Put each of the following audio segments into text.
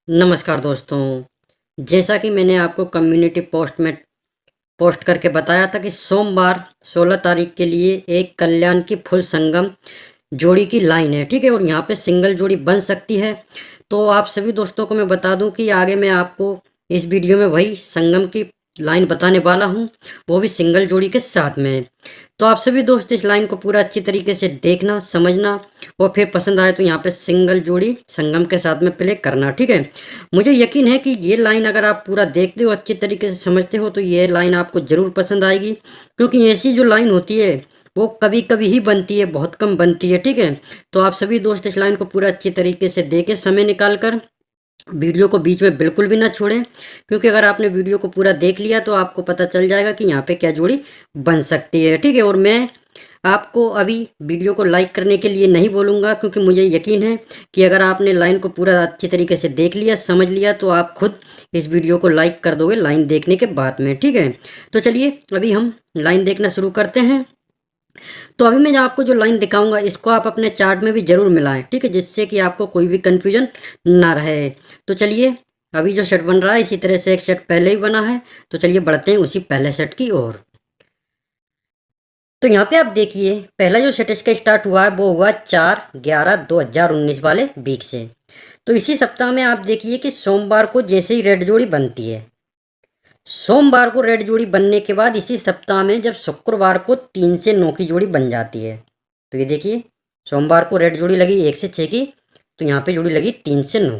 नमस्कार दोस्तों। जैसा कि मैंने आपको कम्युनिटी पोस्ट में पोस्ट करके बताया था कि सोमवार 16 तारीख के लिए एक कल्याण की फुल संगम जोड़ी की लाइन है, ठीक है। और यहाँ पे सिंगल जोड़ी बन सकती है। तो आप सभी दोस्तों को मैं बता दूं कि आगे मैं आपको इस वीडियो में वही संगम की लाइन बताने वाला हूँ, वो भी सिंगल जोड़ी के साथ में। तो आप सभी दोस्त इस लाइन को पूरा अच्छी तरीके से देखना, समझना, और फिर पसंद आए तो यहाँ पे सिंगल जोड़ी संगम के साथ में प्ले करना, ठीक है। मुझे यकीन है कि ये लाइन अगर आप पूरा देखते हो, अच्छी तरीके से समझते हो, तो ये लाइन आपको ज़रूर पसंद आएगी, क्योंकि ऐसी जो लाइन होती है वो कभी कभी ही बनती है, बहुत कम बनती है, ठीक है। तो आप सभी दोस्त इस लाइन को पूरा अच्छी तरीके से देखें, समय निकाल कर वीडियो को बीच में बिल्कुल भी ना छोड़ें, क्योंकि अगर आपने वीडियो को पूरा देख लिया तो आपको पता चल जाएगा कि यहाँ पे क्या जोड़ी बन सकती है, ठीक है। और मैं आपको अभी वीडियो को लाइक करने के लिए नहीं बोलूँगा, क्योंकि मुझे यकीन है कि अगर आपने लाइन को पूरा अच्छी तरीके से देख लिया, समझ लिया, तो आप खुद इस वीडियो को लाइक कर दोगे लाइन देखने के बाद में, ठीक है। तो चलिए अभी हम लाइन देखना शुरू करते हैं। तो अभी मैं आपको जो लाइन दिखाऊंगा इसको आप अपने चार्ट में भी जरूर मिलाएं, ठीक है, जिससे कि आपको कोई भी कंफ्यूजन ना रहे। तो चलिए, अभी जो सेट बन रहा है इसी तरह से एक सेट पहले ही बना है, तो चलिए बढ़ते हैं उसी पहले सेट की ओर। तो यहाँ पे आप देखिए, पहला जो सेट इसका स्टार्ट हुआ है वो हुआ 4/11/2019 वाले वीक से। तो इसी सप्ताह में आप देखिए कि सोमवार को जैसे ही रेड जोड़ी बनती है, सोमवार को रेड जोड़ी बनने के बाद इसी सप्ताह में जब शुक्रवार को 3 से 9 की जोड़ी बन जाती है, तो ये देखिए सोमवार को रेड जोड़ी लगी 1 से 6 की, तो यहाँ पे जोड़ी लगी 3 से 9।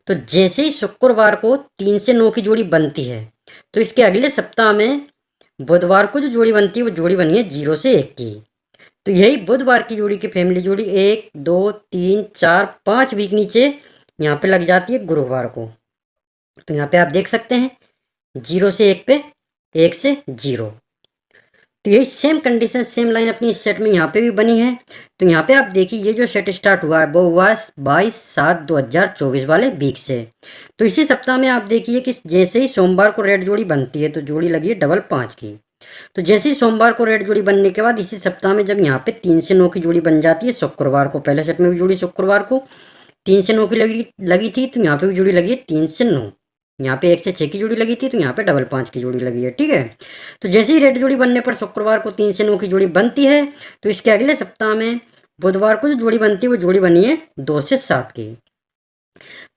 तो जैसे ही शुक्रवार को 3 से 9 की जोड़ी बनती है, तो इसके अगले सप्ताह में बुधवार को जो जोड़ी बनती है वो जोड़ी बनी है 0 से 1 की। तो यही बुधवार की जोड़ी की फैमिली जोड़ी 1 2 3 4 5 वीक नीचे यहाँ पे लग जाती है गुरुवार को। तो यहाँ पे आप देख सकते हैं 0 से 1 पे, 1 से 0। तो यही सेम कंडीशन, सेम लाइन अपनी इस सेट में यहाँ पे भी बनी है। तो यहाँ पे आप देखिए ये जो सेट स्टार्ट हुआ है वो हुआ 22/7/2024 वाले वीक से। तो इसी सप्ताह में आप देखिए कि जैसे ही सोमवार को रेड जोड़ी बनती है तो जोड़ी लगी है डबल 5 की। तो जैसे ही सोमवार को रेड जोड़ी बनने के बाद इसी सप्ताह में जब यहाँ पे 3 से 9 की जोड़ी बन जाती है शुक्रवार को, पहले सेट में भी जोड़ी शुक्रवार को 3 से 9 की लगी थी, तो यहाँ पे भी जोड़ी लगी है 3 से 9। यहाँ पे 1 से 6 की जोड़ी लगी थी, तो यहाँ पे डबल 5 की जोड़ी लगी है, ठीक है। तो जैसे ही रेड जोड़ी बनने पर शुक्रवार को 3 से 9 की जोड़ी बनती है, तो इसके अगले सप्ताह में बुधवार को जो जोड़ी बनती है वो जोड़ी बनी है 2 से 7 की।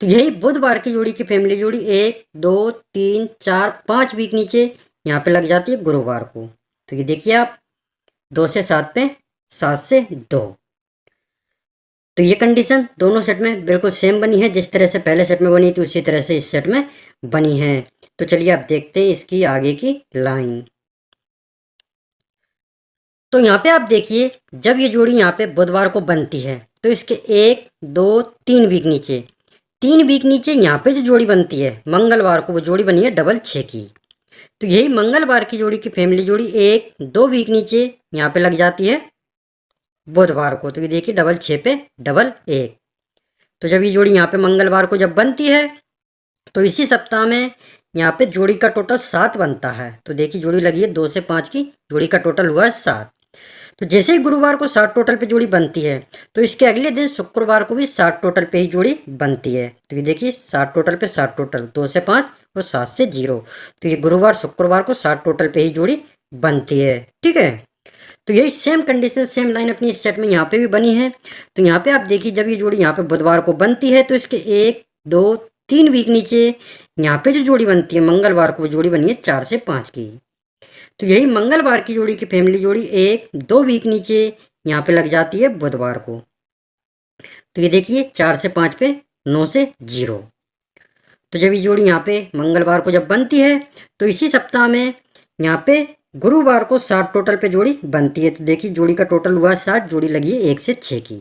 तो यही बुधवार की जोड़ी की फैमिली जोड़ी 1 2 3 4 5 वीक नीचे यहाँ पे लग जाती है गुरुवार को। तो ये देखिए आप 2 से 7 पे, 7 से 2। तो ये कंडीशन दोनों सेट में बिल्कुल सेम बनी है, जिस तरह से पहले सेट में बनी थी उसी तरह से इस सेट में बनी है। तो चलिए आप देखते हैं इसकी आगे की लाइन। तो यहाँ पे आप देखिए जब ये जोड़ी यहाँ पे बुधवार को बनती है तो इसके 1 2 3 वीक नीचे, 3 वीक नीचे यहाँ पे जो जोड़ी बनती है मंगलवार को, वो जोड़ी बनी है डबल 6 की। तो यही मंगलवार की जोड़ी की फैमिली जोड़ी 1 2 वीक नीचे यहाँ पे लग जाती है बुधवार को। तो ये देखिए डबल 6 पे डबल 1। तो जब ये जोड़ी यहाँ पे मंगलवार को जब बनती है तो इसी सप्ताह में यहाँ पे जोड़ी का टोटल 7 बनता है। तो देखिए जोड़ी लगी है 2 से 5 की, जोड़ी का टोटल हुआ है 7। तो जैसे ही गुरुवार को 7 टोटल पे जोड़ी बनती है, तो इसके अगले दिन शुक्रवार को भी 7 टोटल पे ही जोड़ी बनती है। तो ये देखिए 7 टोटल पे 7 टोटल, 2 से 5 और 7 से 0। तो ये गुरुवार शुक्रवार को 7 टोटल पे ही जोड़ी बनती है, ठीक है। तो यही सेम कंडीशन, सेम लाइन अपनी इस सेट में यहाँ पे भी बनी है। तो यहाँ पे आप देखिए जब ये जोड़ी यहाँ पे बुधवार को बनती है तो इसके 1 2 3 वीक नीचे यहाँ पे जो जोड़ी बनती है मंगलवार को, वो जोड़ी बनी है 4 से 5 की। तो यही मंगलवार की जोड़ी की फैमिली जोड़ी 1 2 वीक नीचे यहाँ पे लग जाती है बुधवार को। तो ये देखिए 4 से 5 पे, 9 से 0। तो जब ये जोड़ी यहाँ पे मंगलवार को जब बनती है तो इसी सप्ताह में यहाँ पे गुरुवार को 7 टोटल पे जोड़ी बनती है। तो देखिए जोड़ी का टोटल हुआ 7, जोड़ी लगी है 1 से 6 की।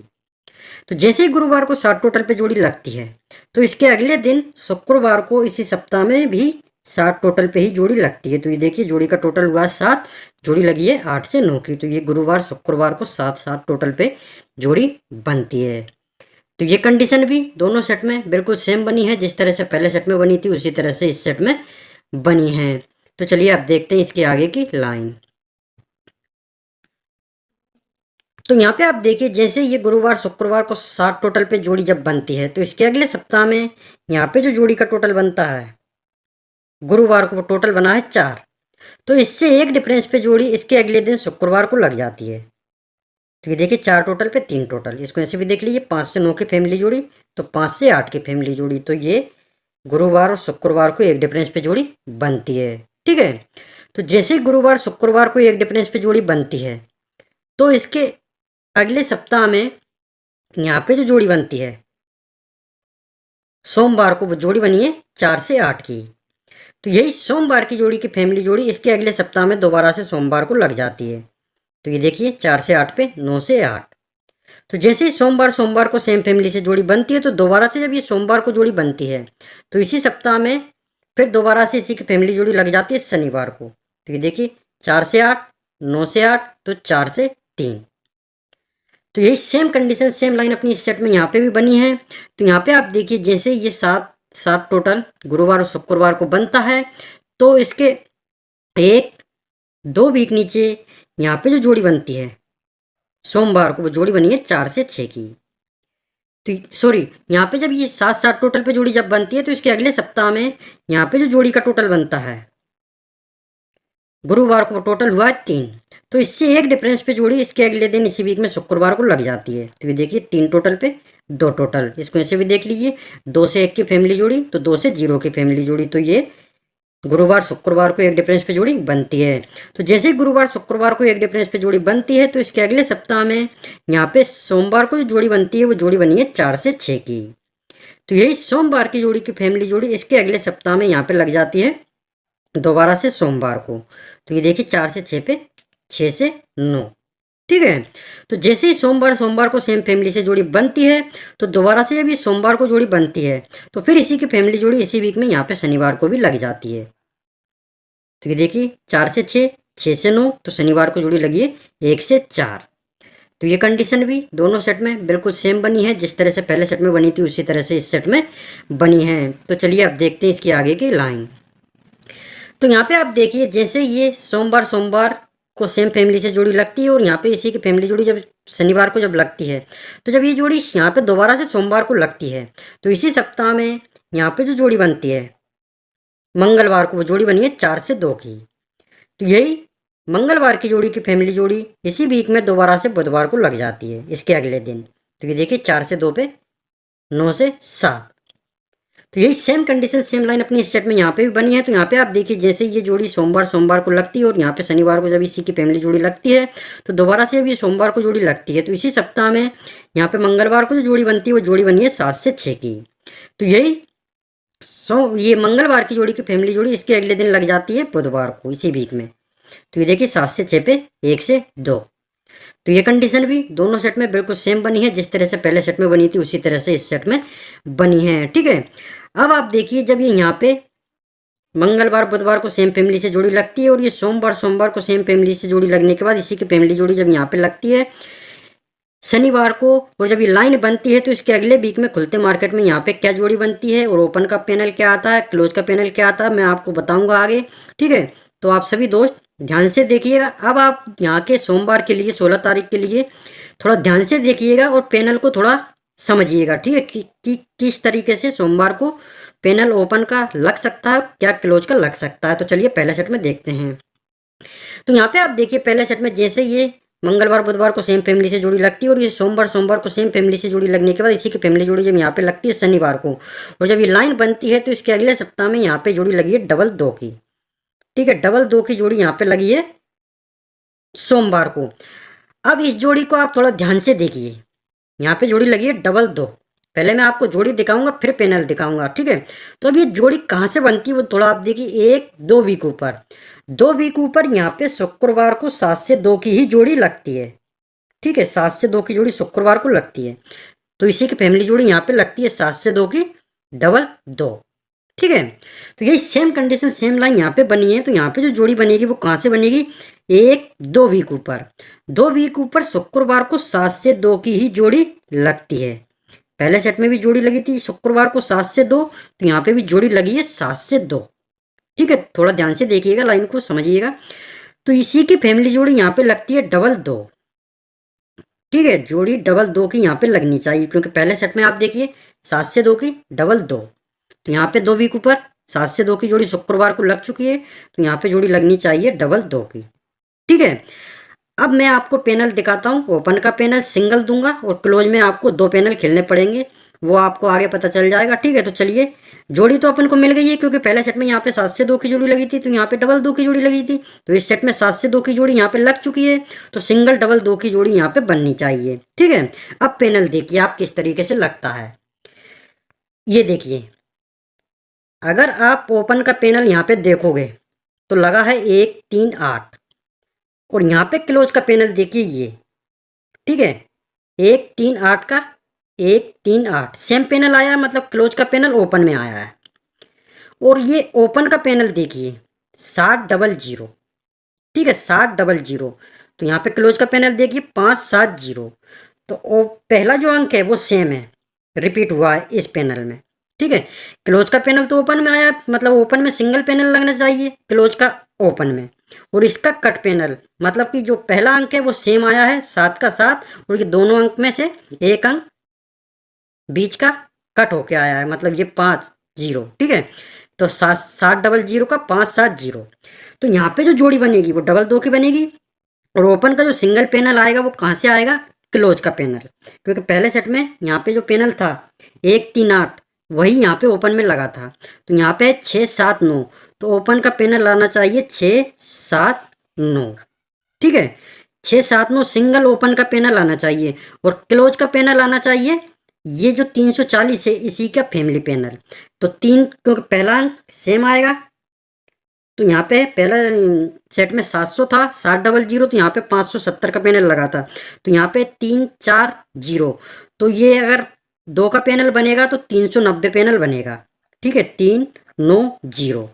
तो जैसे ही गुरुवार को 7 टोटल पे जोड़ी लगती है तो इसके अगले दिन शुक्रवार को इसी सप्ताह में भी 7 टोटल पे ही जोड़ी लगती है। तो ये देखिए जोड़ी का टोटल हुआ 7, जोड़ी लगी है 8 से 9 की। तो ये गुरुवार शुक्रवार को 7 7 टोटल पे जोड़ी बनती है। तो ये कंडीशन भी दोनों सेट में बिल्कुल सेम बनी है, जिस तरह से पहले सेट में बनी थी उसी तरह से इस सेट में बनी है। तो चलिए आप देखते हैं इसके आगे की लाइन। तो यहाँ पे आप देखिए जैसे ये गुरुवार शुक्रवार को 7 टोटल पे जोड़ी जब बनती है तो इसके अगले सप्ताह में यहाँ पे जो जोड़ी का टोटल बनता है, गुरुवार को टोटल बना है 4, तो इससे एक डिफरेंस पे जोड़ी इसके अगले दिन शुक्रवार को लग जाती है। तो ये देखिए 4 टोटल पे 3 टोटल, इसको ऐसे भी देख लीजिए 5 से 9 की फैमिली जोड़ी, तो 5 से 8 की फैमिली जोड़ी, तो ये गुरुवार और शुक्रवार को एक डिफरेंस पे जोड़ी बनती है। ठीक है, तो जैसे गुरुवार शुक्रवार को एक डिफरेंस पे जोड़ी बनती है तो इसके अगले सप्ताह में यहाँ पे जो जोड़ी बनती है सोमवार को वो जोड़ी बनी है 4 से 8 की, तो यही सोमवार की जोड़ी की फैमिली जोड़ी इसके अगले सप्ताह में दोबारा से सोमवार को लग जाती है। तो ये देखिए 4 से 8 पे 9 से 8, तो जैसे ही सोमवार को सेम फैमिली से जोड़ी बनती है तो दोबारा से जब ये सोमवार को जोड़ी बनती है तो इसी सप्ताह में फिर दोबारा से इसी की फैमिली जोड़ी लग जाती है शनिवार को। तो ये देखिए 4 से 8, 9 से 8, तो 4 से 3, तो यही सेम कंडीशन सेम लाइन अपनी इस सेट में यहाँ पे भी बनी है। तो यहाँ पे आप देखिए जैसे ये 7 टोटल गुरुवार और शुक्रवार को बनता है तो इसके 1-2 वीक नीचे यहाँ पे जो जोड़ी बनती है सोमवार को वो जोड़ी बनी है 4 से 6 की। तो सॉरी, यहाँ पे जब ये 7 टोटल पे जोड़ी जब बनती है तो इसके अगले सप्ताह में यहाँ पे जो जोड़ी का टोटल बनता है गुरुवार को टोटल हुआ है 3, तो इससे एक डिफरेंस पे जोड़ी इसके अगले दिन इसी वीक में शुक्रवार को लग जाती है। तो ये देखिए 3 टोटल पे 2 टोटल, इसको ऐसे भी देख लीजिए 2 से 1 की फैमिली जोड़ी, तो 2 से 0 की फैमिली जोड़ी, तो ये गुरुवार शुक्रवार को एक डिफरेंस पे जोड़ी बनती है। तो जैसे ही गुरुवार शुक्रवार को एक डिफरेंस पे जोड़ी बनती है तो इसके अगले सप्ताह में यहाँ पे सोमवार को जो जोड़ी बनती है वो जोड़ी बनी है 4 से 6 की, तो यही सोमवार की जोड़ी की फैमिली जोड़ी इसके अगले सप्ताह में यहाँ पे लग जाती है दोबारा से सोमवार को। तो ये देखिए 4 से 6 पे 6 से 9, ठीक है। तो जैसे ही सोमवार को सेम फैमिली से जोड़ी बनती है तो दोबारा से जब ये सोमवार को जोड़ी बनती है तो फिर इसी की फैमिली जोड़ी इसी वीक में यहाँ पे शनिवार को भी लग जाती है। तो ये देखिए 4 से 6, 6 से 9, तो शनिवार को जोड़ी लगी है 1 से 4। तो ये कंडीशन भी दोनों सेट में बिल्कुल सेम बनी है, जिस तरह से पहले सेट में बनी थी उसी तरह से इस सेट में बनी है। तो चलिए अब देखते हैं इसकी आगे की लाइन। तो यहाँ पे आप देखिए जैसे ये सोमवार को सेम फैमिली से जोड़ी लगती है और यहाँ पे इसी की फैमिली जोड़ी जब शनिवार को जब लगती है तो जब ये जोड़ी यहाँ पे दोबारा से सोमवार को लगती है तो इसी सप्ताह में यहाँ पे जो जोड़ी बनती है मंगलवार को वो जोड़ी बनी है 4 से 2 की। तो यही मंगलवार की जोड़ी की फैमिली जोड़ी इसी वीक में दोबारा से बुधवार को लग जाती है इसके अगले दिन। तो ये देखिए 4 से 2 पे 9 से 7, तो यही सेम कंडीशन सेम लाइन अपनी इस सेट में यहाँ पे भी बनी है। तो यहाँ पे आप देखिए जैसे ये जोड़ी सोमवार को लगती है और यहाँ पे शनिवार को जब इसी की फैमिली जोड़ी लगती है तो दोबारा से अब ये सोमवार को जोड़ी लगती है तो इसी सप्ताह में यहाँ पे मंगलवार को जो जोड़ी बनती है वो जोड़ी बनी है 7 से 6 की। तो यही ये मंगलवार की जोड़ी की फैमिली जोड़ी इसके अगले दिन लग जाती है बुधवार को इसी वीक में। तो ये देखिए 7 से 6 पे 1 से 2, तो ये कंडीशन भी दोनों सेट में बिल्कुल सेम बनी है, जिस तरह से पहले सेट में बनी थी उसी तरह से इस सेट में बनी है, ठीक है। अब आप देखिए जब ये यहाँ पे मंगलवार बुधवार को सेम फैमिली से जोड़ी लगती है और ये सोमवार को सेम फैमिली से जोड़ी लगने के बाद इसी की फैमिली जोड़ी जब यहाँ पे लगती है शनिवार को और जब ये लाइन बनती है तो इसके अगले वीक में खुलते मार्केट में यहाँ पे क्या जोड़ी बनती है और ओपन का पैनल क्या आता है, क्लोज का पैनल क्या आता है, मैं आपको बताऊंगा आगे, ठीक है। तो आप सभी दोस्त ध्यान से देखिएगा। अब आप यहाँ के सोमवार के लिए 16 तारीख के लिए थोड़ा ध्यान से देखिएगा और पैनल को थोड़ा समझिएगा, ठीक है, कि किस तरीके से सोमवार को पैनल ओपन का लग सकता है, क्या क्लोज का लग सकता है। तो चलिए पहले सेट में देखते हैं। तो यहाँ पे आप देखिए पहले सेट में जैसे ये मंगलवार बुधवार को सेम फैमिली से जोड़ी लगती है और ये सोमवार को सेम फैमिली से जोड़ी लगने के बाद इसी की फैमिली जोड़ी जब यहाँ पे लगती है शनिवार को और जब ये लाइन बनती है तो इसके अगले सप्ताह में यहाँ पे जोड़ी लगी है डबल 2 की, ठीक है, डबल 2 की जोड़ी यहाँ पे लगी है सोमवार को। अब इस जोड़ी को आप थोड़ा ध्यान से देखिए, यहाँ पे जोड़ी लगी है डबल 2, पहले मैं आपको जोड़ी दिखाऊंगा फिर पैनल दिखाऊंगा, ठीक है। तो अब ये जोड़ी कहाँ से बनती है वो थोड़ा आप देखिए, 1-2 वीक ऊपर 2 वीक ऊपर यहाँ पे शुक्रवार को 7 से 2 की ही जोड़ी लगती है, ठीक है, 7 से 2 की जोड़ी शुक्रवार को लगती है तो इसी की फैमिली जोड़ी यहाँ पे लगती है 7 से 2 की डबल 2, ठीक है। तो यही सेम कंडीशन सेम लाइन यहाँ पे बनी है। तो यहाँ पे जो जोड़ी बनेगी वो कहाँ से बनेगी, 1-2 वीक ऊपर 2 वीक ऊपर शुक्रवार को 7 से 2 की ही जोड़ी लगती है। पहले सेट में भी जोड़ी लगी थी शुक्रवार को 7 से 2, तो यहाँ पे भी जोड़ी लगी है 7 से 2, ठीक है। थोड़ा ध्यान से देखिएगा, लाइन को समझिएगा। तो इसी की फैमिली जोड़ी यहाँ पे लगती है डबल 2, ठीक है, जोड़ी डबल 2 की यहाँ पे लगनी चाहिए, क्योंकि पहले सेट में आप देखिए 7 से 2 की डबल 2, तो यहाँ पे 2 वीक ऊपर 7 से 2 की जोड़ी शुक्रवार को लग चुकी है, तो यहाँ पे जोड़ी लगनी चाहिए डबल 2 की। ठीक है, अब मैं आपको पैनल दिखाता हूँ। ओपन का पैनल सिंगल दूंगा और क्लोज में आपको 2 पैनल खेलने पड़ेंगे, वो आपको आगे पता चल जाएगा। ठीक है, तो चलिए, जोड़ी तो अपन को मिल गई है, क्योंकि पहले सेट में यहाँ पे 7 से 2 की जोड़ी लगी थी, तो यहाँ पे डबल 2 की जोड़ी लगी थी, तो इस सेट में 7 से 2 की जोड़ी यहाँ पे लग चुकी है, तो सिंगल डबल 2 की जोड़ी यहाँ पे बननी चाहिए। ठीक है, अब पैनल देखिए आप किस तरीके से लगता है। ये देखिए, अगर आप ओपन का पैनल यहाँ पे देखोगे तो लगा है 1 3 8, और यहाँ पे क्लोज का पैनल देखिए ये। ठीक है, 1 3 8 का 1 3 8 सेम पैनल आया है, मतलब क्लोज का पैनल ओपन में आया है। और ये ओपन का पैनल देखिए 7 डबल 0। ठीक है, 7 डबल 0, तो यहाँ पे क्लोज का पैनल देखिए 5 7 0, तो पहला जो अंक है वो सेम है, रिपीट हुआ है इस पैनल में। ठीक है, क्लोज का पैनल तो ओपन में आया, मतलब ओपन में सिंगल पैनल लगना चाहिए क्लोज का ओपन में, और इसका कट पैनल, मतलब कि जो पहला अंक है वो सेम आया है 7 का 7, और ये दोनों अंक में से एक अंक बीच का कट होके आया है, मतलब ये 5 0। ठीक है, तो 7 7 डबल 0 का 5 7 0, तो यहाँ पे जो जोड़ी बनेगी वो डबल 2 की बनेगी, और ओपन का जो सिंगल पैनल आएगा वो कहाँ से आएगा, क्लोज का पैनल, क्योंकि पहले सेट में यहाँ पे जो पैनल था 1 3 8 वही यहाँ पे ओपन में लगा था, तो यहाँ पे 6 7 9, तो ओपन का पैनल आना चाहिए 6 7 9। ठीक है, 6 7 9 सिंगल ओपन का पैनल आना चाहिए, और क्लोज का पैनल आना चाहिए ये जो 340 है इसी का फैमिली पैनल, तो 3, क्योंकि पहला अंक सेम आएगा, तो यहाँ पे पहला सेट में 700 था 7 डबल 0, तो यहाँ पे 570 का पैनल लगा था, तो यहाँ पे 3 4 0, तो ये अगर 2 का पैनल बनेगा तो 390 पैनल बनेगा। ठीक है, 3 9 0,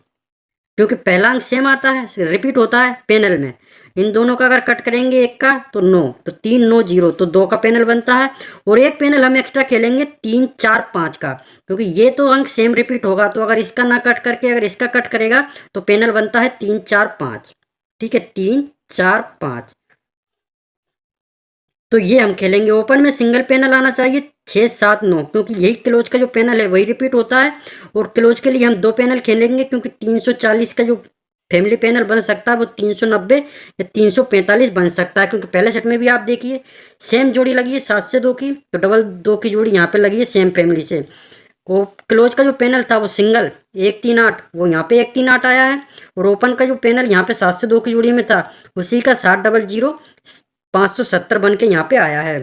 क्योंकि पहला अंक सेम आता है, रिपीट होता है पैनल में, इन दोनों का अगर कट करेंगे एक का तो 9, तो 3 9 0, तो 2 का पैनल बनता है, और एक पैनल हम एक्स्ट्रा खेलेंगे 3 4 5 का, क्योंकि ये तो अंक सेम रिपीट होगा, तो अगर इसका ना कट करके अगर इसका कट करेगा तो पैनल बनता है 3 4 5। ठीक है, 3 4 5, तो ये हम खेलेंगे। ओपन में सिंगल पैनल आना चाहिए 6 7 9, क्योंकि यही क्लोज का जो पैनल है वही रिपीट होता है, और क्लोज के लिए हम 2 पैनल खेलेंगे, क्योंकि 340 का जो फैमिली पैनल बन सकता है वो 390 या 345 बन सकता है, क्योंकि पहले सेट में भी आप देखिए सेम जोड़ी लगी है 7 से 2 की, तो डबल 2 की जोड़ी यहाँ पे लगी है सेम फैमिली से। वो क्लोज का जो पैनल था वो सिंगल 1 3 8, वो यहाँ पे 1 3 8 आया है, और ओपन का जो पैनल यहाँ पे 7 से 2 की जोड़ी में था उसी का 7 डबल 0 570 बन के यहाँ पे आया है।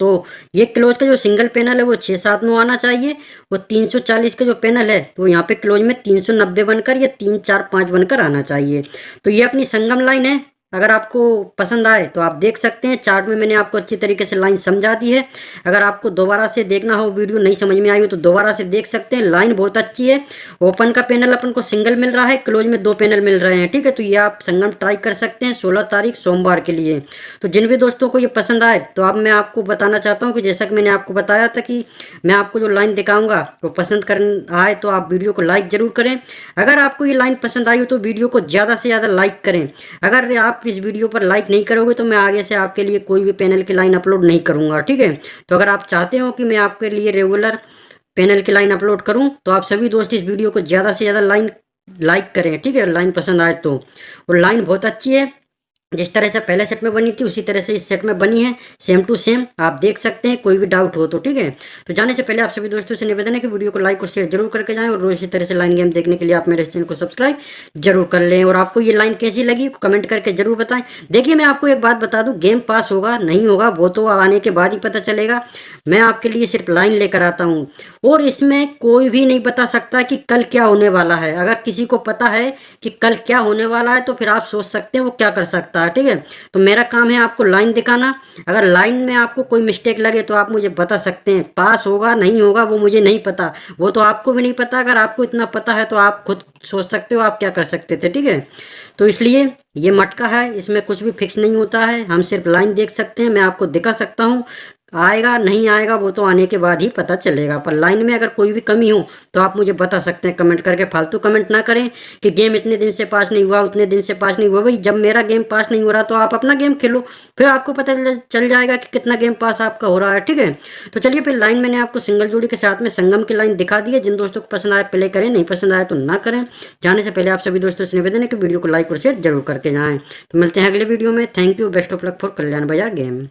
तो ये क्लोज का जो सिंगल पैनल है वो 6 7 9 आना चाहिए, वो 340 का जो पैनल है तो यहाँ पे क्लोज में 390 बनकर या 3 4 5 बनकर आना चाहिए। तो ये अपनी संगम लाइन है, अगर आपको पसंद आए तो आप देख सकते हैं, चार्ट में मैंने आपको अच्छी तरीके से लाइन समझा दी है। अगर आपको दोबारा से देखना हो, वीडियो नहीं समझ में आई हो तो दोबारा से देख सकते हैं, लाइन बहुत अच्छी है। ओपन का पैनल अपन को सिंगल मिल रहा है, क्लोज में 2 पैनल मिल रहे हैं। ठीक है, तो ये आप संगम ट्राई कर सकते हैं 16 तारीख सोमवार के लिए। तो जिन भी दोस्तों को ये पसंद आए तो अब मैं आपको बताना चाहता हूँ कि जैसा कि मैंने आपको बताया था कि मैं आपको जो लाइन दिखाऊंगा वो पसंद कर आए तो आप वीडियो को लाइक जरूर करें। अगर आपको ये लाइन पसंद आई हो तो वीडियो को ज़्यादा से ज़्यादा लाइक करें। अगर आप इस वीडियो पर लाइक नहीं करोगे तो मैं आगे से आपके लिए कोई भी पैनल की लाइन अपलोड नहीं करूंगा। ठीक है, तो अगर आप चाहते हो कि मैं आपके लिए रेगुलर पैनल की लाइन अपलोड करूं तो आप सभी दोस्त इस वीडियो को ज़्यादा से ज़्यादा लाइक करें। ठीक है, लाइन पसंद आए तो, और लाइन बहुत अच्छी है, जिस तरह से पहले सेट में बनी थी उसी तरह से इस सेट में बनी है, सेम टू सेम। आप देख सकते हैं, कोई भी डाउट हो तो। ठीक है, तो जाने से पहले आप सभी दोस्तों से निवेदन है कि वीडियो को लाइक और शेयर जरूर करके जाएं, और रोज इसी तरह से लाइन गेम देखने के लिए आप मेरे चैनल को सब्सक्राइब जरूर कर लें। और आपको ये लाइन कैसी लगी कमेंट करके जरूर बताएं। देखिए, मैं आपको एक बात बता दूं, गेम पास होगा नहीं होगा वो तो आने के बाद ही पता चलेगा। मैं आपके लिए सिर्फ लाइन लेकर आता हूँ, और इसमें कोई भी नहीं बता सकता कि कल क्या होने वाला है। अगर किसी को पता है कि कल क्या होने वाला है तो फिर आप सोच सकते हैं वो क्या कर सकता है। ठीक है, तो मेरा काम है आपको लाइन दिखाना। अगर लाइन में आपको कोई मिस्टेक लगे तो आप मुझे बता सकते हैं। पास होगा नहीं होगा वो मुझे नहीं पता, वो तो आपको भी नहीं पता। अगर आपको इतना पता है तो आप खुद सोच सकते हो आप क्या कर सकते थे। ठीक है, तो इसलिए ये मटका है, इसमें कुछ भी फिक्स नहीं होता है। हम सिर्फ लाइन देख सकते हैं, मैं आपको दिखा सकता हूँ। आएगा नहीं आएगा वो तो आने के बाद ही पता चलेगा। पर लाइन में अगर कोई भी कमी हो तो आप मुझे बता सकते हैं कमेंट करके। फालतू कमेंट ना करें कि गेम इतने दिन से पास नहीं हुआ, उतने दिन से पास नहीं हुआ। भाई जब मेरा गेम पास नहीं हो रहा तो आप अपना गेम खेलो, फिर आपको पता चल जाएगा कि कितना गेम पास आपका हो रहा है। ठीक है, तो चलिए फिर लाइन मैंने आपको सिंगल जोड़ी के साथ में संगम की लाइन दिखा दी है। जिन दोस्तों को पसंद आए प्ले करें, नहीं पसंद आए तो ना करें। जाने से पहले आप सभी दोस्तों से निवेदन है कि वीडियो को लाइक और शेयर जरूर करके जाएं। तो मिलते हैं अगले वीडियो में। Thank you, best of luck for Kalyan Bazar game.